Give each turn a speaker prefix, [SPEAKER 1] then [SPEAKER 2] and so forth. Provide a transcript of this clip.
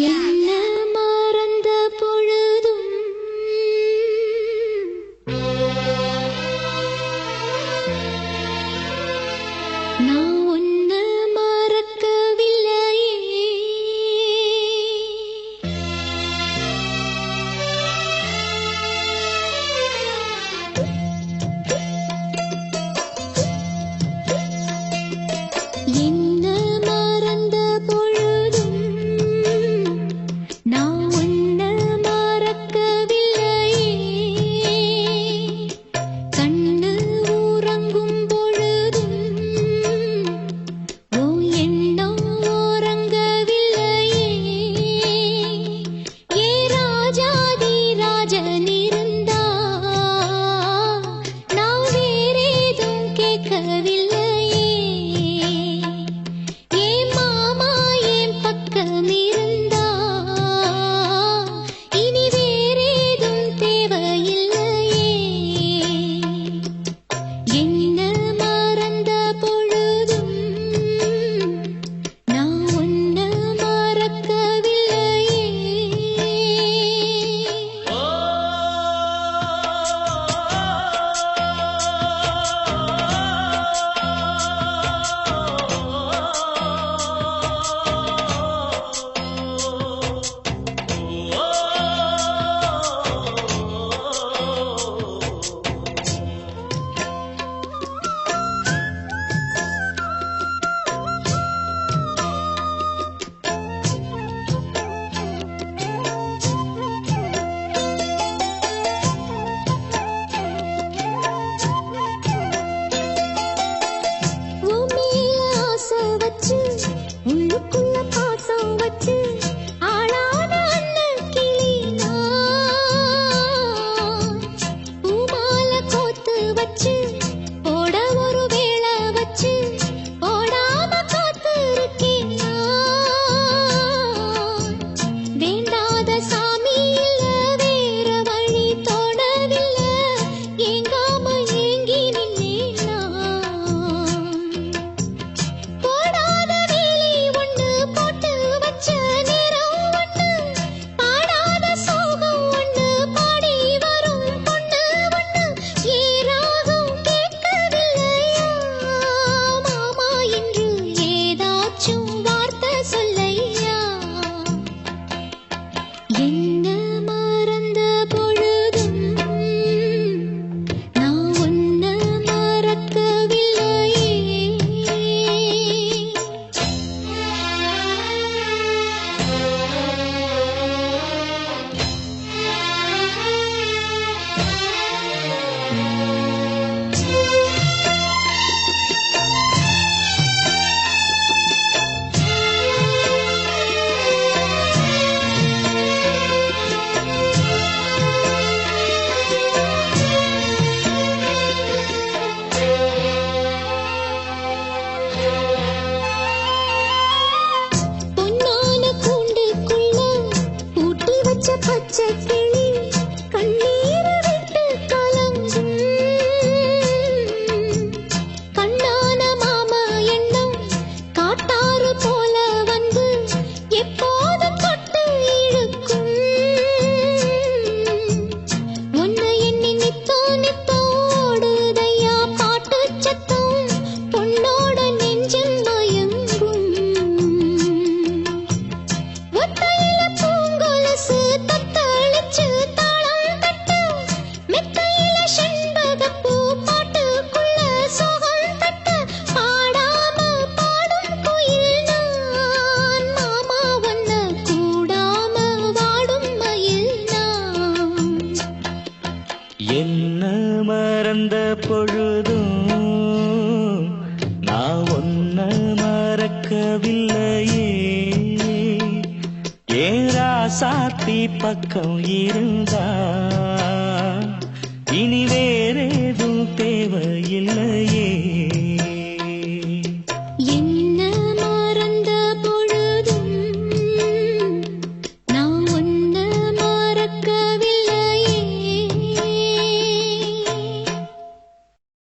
[SPEAKER 1] என்ன மறந்த பொழுதும் நான் உன்னை மறக்கவில்லையே. என்ன மறந்த பொழுதும் நான் உன்னை மறக்கவில்லையே. கண்ணு உறங்கும் பொழுதும் உன் எண்ணம் உறங்கவில்லையே. ஏ ராஜாதி ராஜன் இருந்தா நான் வேறேதும் கேட்கவில்லையே. ஏ மாமா என் பக்கம் இருந்தா இனி வேறேதும் தேவையில்லையே. என்ன மறந்த பொழுதும் நான் உன்னை மறக்கவில்லையே. உன் மேல ஆசை வச்சு உள்ளுக்குள்ள பாசம் வச்சு ஆளான அண்ணன் கிளி நான். பூமால கோத்து வச்சு போட ஒரு வேளை வச்சு போடாம காத்து இருக்கேன் நான். வேண்டாத சாமி இல்ல வேற வழி தோணவில்லை. ஏங்காம ஏங்கி நின்னேன் நான். போடாத வேலி ஒண்ணு போட்டு வச்ச நேரம் ஒண்ணு பாடாத சோகம் ஒண்ணு பாடி வரும் பொண்ணு ஒண்ணு. ஏராகும் கேட்கவில்லையா மாமா என்று ஏதாச்சும் வார்த்தை சொல்லையா. என்ன மறந்த பொழுதும் நான் உன்னை மறக்கவில்லையே. பொன்னான கூண்டுக்குள்ள பூட்டி வச்ச பச்சை கிளி கண்ணீரை விட்டு கலங்கும். கண்ணான மாமா எண்ணம் காட்டாறு போல வந்து எப்போதும் தொட்டு இழுக்கும். உன்னை எண்ணி நித்தம் நித்தம் ஓடுதையா பாட்டு சத்தம். பொன்னோட நெஞ்சம் மயங்கும். ஒத்தையில பூங்கொலுசு தத்தளிச்சு தாளம் தட்டு. மெத்தையில செண்பகப்பூ பாட்டுக்குள்ள சோகம் தட்டு. பாடாம பாடும் குயில் நான் மாமா உன்னை கூடாம வாடும் மயில் நான்.
[SPEAKER 2] என்ன மறந்த பொழுதும் நான் உன்னை மறக்கவில்லையே. ஏ ராசாத்தி பக்கம் இருந்தா